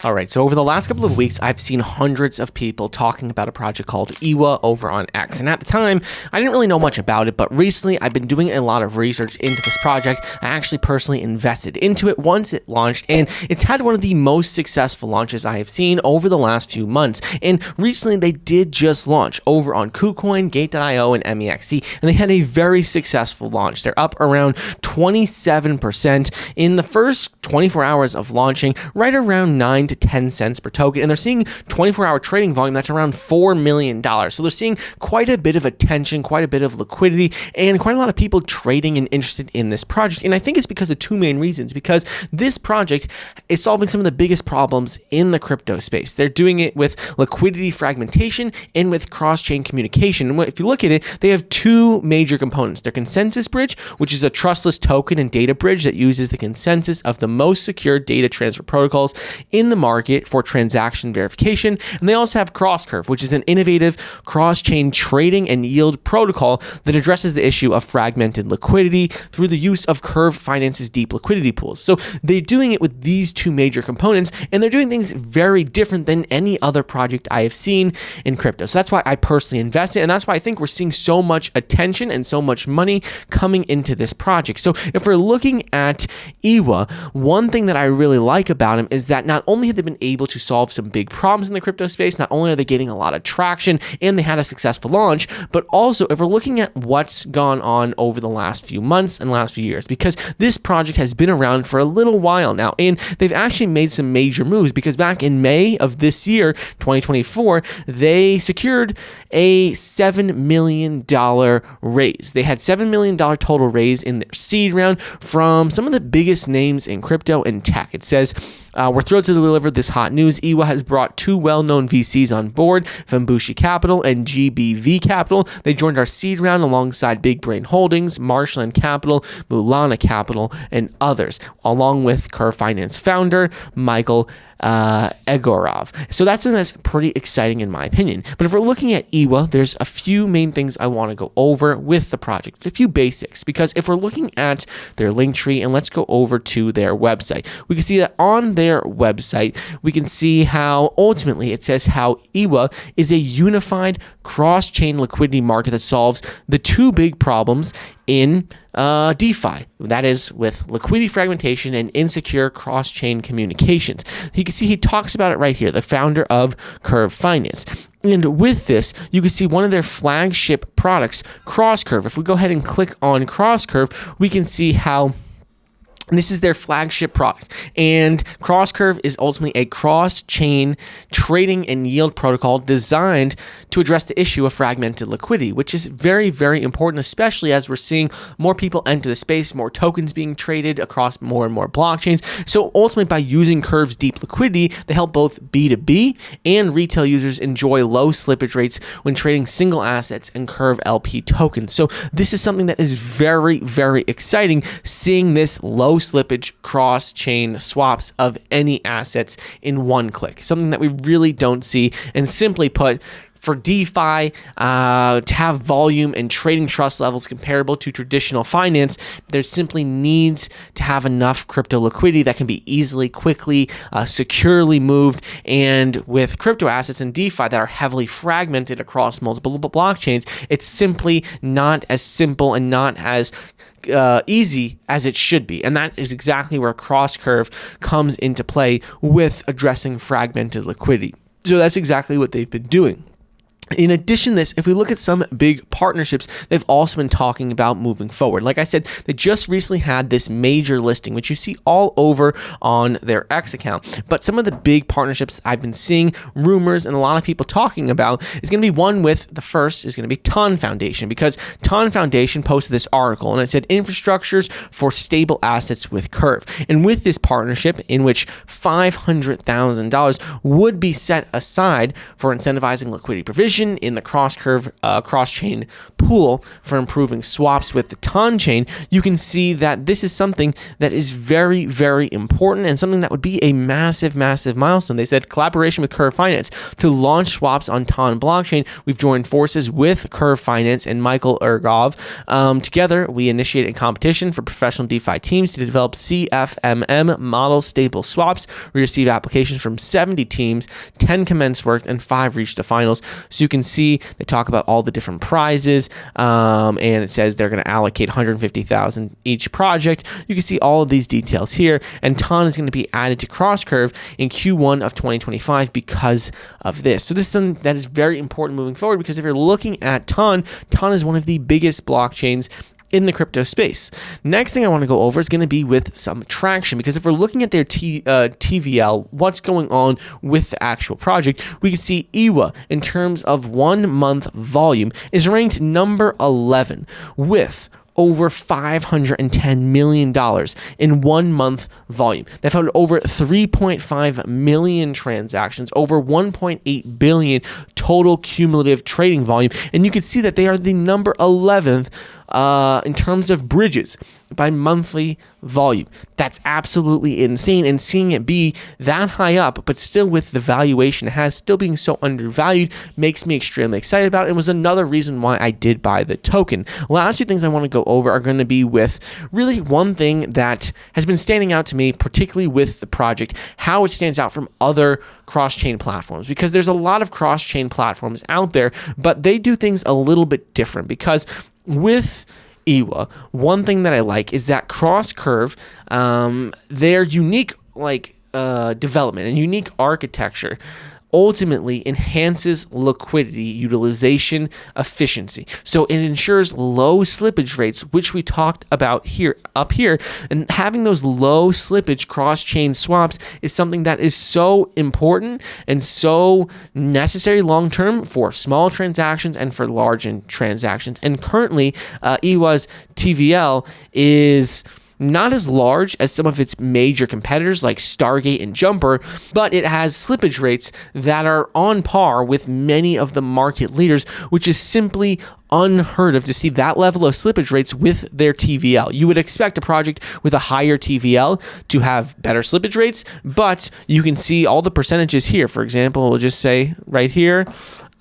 All right, so over the last couple of weeks, I've seen hundreds of people talking about a project called EYWA over on X. And at the time, I didn't really know much about it, but recently I've been doing a lot of research into this project. I actually personally invested into it once it launched, and it's had one of the most successful launches I have seen over the last few months. And recently, they did just launch over on KuCoin, Gate.io, and MEXC, and they had a very successful launch. They're up around 27% in the first 24 hours of launching, right around 9 to 10 cents per token, and they're seeing 24-hour trading volume that's around $4 million. So they're seeing quite a bit of attention, quite a bit of liquidity, and quite a lot of people trading and interested in this project. And I think it's because of two main reasons, because this project is solving some of the biggest problems in the crypto space. They're doing it with liquidity fragmentation and with cross-chain communication. And if you look at it, they have two major components. Their consensus bridge, which is a trustless token and data bridge that uses the consensus of the most secure data transfer protocols in the market for transaction verification. And they also have Crosscurve, which is an innovative cross-chain trading and yield protocol that addresses the issue of fragmented liquidity through the use of Curve Finance's deep liquidity pools. So they're doing it with these two major components, and they're doing things very different than any other project I have seen in crypto. So that's why I personally invested, and that's why I think we're seeing so much attention and so much money coming into this project. So if we're looking at EYWA, one thing that I really like about them is that not only have they been able to solve some big problems in the crypto space, not only are they getting a lot of traction and they had a successful launch, but also if we're looking at what's gone on over the last few months and last few years, because this project has been around for a little while now, and they've actually made some major moves, because back in May of this year, 2024, they secured a $7 million raise. They had $7 million total raise in their seed round from some of the biggest names in crypto and tech. It says, we're thrilled to deliver this hot news. EYWA has brought two well-known VCs on board, Fembushi Capital and GBV Capital. They joined our seed round alongside Big Brain Holdings, Marshland Capital, Mulana Capital, and others, along with Curve Finance founder Michael Egorov. So that's pretty exciting in my opinion. But if we're looking at EYWA, there's a few main things I want to go over with the project, a few basics, because if we're looking at their link tree, and let's go over to their website, we can see that on their website, we can see how ultimately it says how EYWA is a unified cross-chain liquidity market that solves the two big problems in DeFi. That is with liquidity fragmentation and insecure cross-chain communications. You can see he talks about it right here, the founder of Curve Finance. And with this, you can see one of their flagship products, Crosscurve. If we go ahead and click on Crosscurve, we can see how this is their flagship product, and Crosscurve is ultimately a cross-chain trading and yield protocol designed to address the issue of fragmented liquidity, which is very, very important, especially as we're seeing more people enter the space, more tokens being traded across more and more blockchains. So ultimately, by using Curve's deep liquidity, they help both B2B and retail users enjoy low slippage rates when trading single assets and Curve LP tokens. So this is something that is very, very exciting, seeing this low slippage cross-chain swaps of any assets in one click, something that we really don't see. And simply put, for DeFi to have volume and trading trust levels comparable to traditional finance, there simply needs to have enough crypto liquidity that can be easily, quickly, securely moved. And with crypto assets and DeFi that are heavily fragmented across multiple blockchains, it's simply not as simple and not as easy as it should be. And that is exactly where Crosscurve comes into play with addressing fragmented liquidity. So that's exactly what they've been doing. In addition to this, if we look at some big partnerships they've also been talking about moving forward, like I said, they just recently had this major listing, which you see all over on their X account. But some of the big partnerships I've been seeing rumors and a lot of people talking about is going to be one with, the first is going to be Ton Foundation, because Ton Foundation posted this article and it said infrastructures for stable assets with Curve. And with this partnership, in which $500,000 would be set aside for incentivizing liquidity provision addition in the cross-chain pool for improving swaps with the TON chain, you can see that this is something that is very, very important and something that would be a massive, massive milestone. They said collaboration with Curve Finance to launch swaps on TON blockchain. We've joined forces with Curve Finance and Michael Ergov. Together, we initiated a competition for professional DeFi teams to develop CFMM model stable swaps. We received applications from 70 teams, 10 commenced work, and 5 reached the finals. So you can see they talk about all the different prizes, and it says they're going to allocate 150,000 each project. You can see all of these details here, and TON is going to be added to CrossCurve in Q1 of 2025 because of this. So this is something that is very important moving forward, because if you're looking at TON is one of the biggest blockchains in the crypto space. Next thing I want to go over is going to be with some traction, because if we're looking at their TVL, what's going on with the actual project, we can see EYWA in terms of 1 month volume is ranked number 11 with over $510 million in 1 month volume. They've had over 3.5 million transactions, over 1.8 billion total cumulative trading volume, and you can see that they are the number 11th in terms of bridges by monthly volume. That's absolutely insane, and seeing it be that high up, but still with the valuation it has, still being so undervalued, makes me extremely excited about it. It was another reason why I did buy the token. Last 2 things I want to go over are going to be with really one thing that has been standing out to me, particularly with the project, how it stands out from other cross-chain platforms, because there's a lot of cross-chain platforms out there, but they do things a little bit different. Because with EYWA, one thing that I like is that CrossCurve, their unique development and unique architecture ultimately enhances liquidity utilization efficiency. So it ensures low slippage rates, which we talked about up here, and having those low slippage cross-chain swaps is something that is so important and so necessary long-term for small transactions and for large transactions. And currently, EYWA's TVL is not as large as some of its major competitors like Stargate and Jumper, but it has slippage rates that are on par with many of the market leaders, which is simply unheard of to see that level of slippage rates with their TVL. You would expect a project with a higher TVL to have better slippage rates, but you can see all the percentages here. For example, we'll just say right here,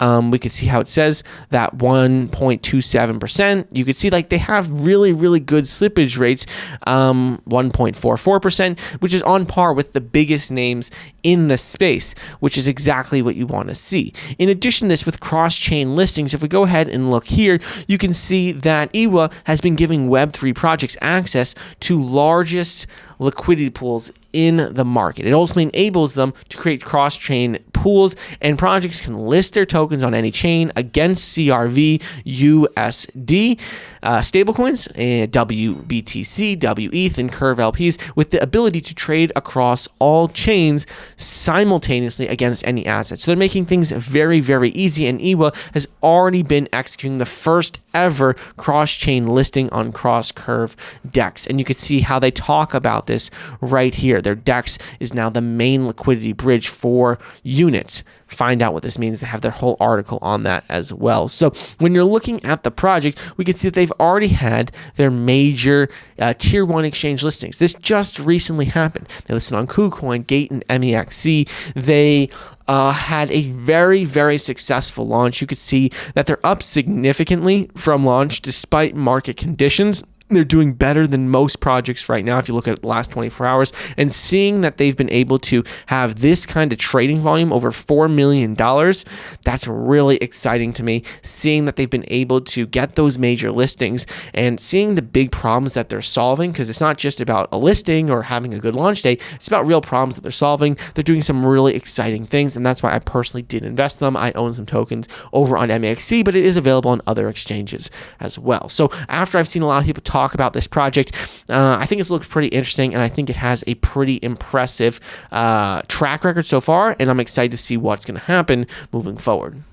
we could see how it says that 1.27%. You could see like they have really, really good slippage rates, 1.44%, which is on par with the biggest names in the space, which is exactly what you want to see. In addition to this, with cross-chain listings, if we go ahead and look here, you can see that EYWA has been giving Web3 projects access to largest liquidity pools in the market. It also enables them to create cross-chain pools, and projects can list their tokens on any chain against CRV, USD, stablecoins, WBTC, WETH, and Curve LPs, with the ability to trade across all chains simultaneously against any assets. So they're making things very, very easy, and EYWA has already been executing the first ever cross-chain listing on CrossCurve DEX. And you can see how they talk about this right here. Their DEX is now the main liquidity bridge for units. Find out what this means. They have their whole article on that as well. So when you're looking at the project, we can see that they've already had their major tier 1 exchange listings. This just recently happened. They listed on KuCoin, Gate, and MEXC. They had a very, very successful launch. You could see that they're up significantly from launch despite market conditions. They're doing better than most projects right now if you look at the last 24 hours, and seeing that they've been able to have this kind of trading volume, over $4 million, that's really exciting to me. Seeing that they've been able to get those major listings and seeing the big problems that they're solving, because it's not just about a listing or having a good launch day, it's about real problems that they're solving. They're doing some really exciting things, and that's why I personally did invest in them. I own some tokens over on MEXC, but it is available on other exchanges as well. So after I've seen a lot of people talk about this project, I think it looks pretty interesting, and I think it has a pretty impressive track record so far, and I'm excited to see what's going to happen moving forward.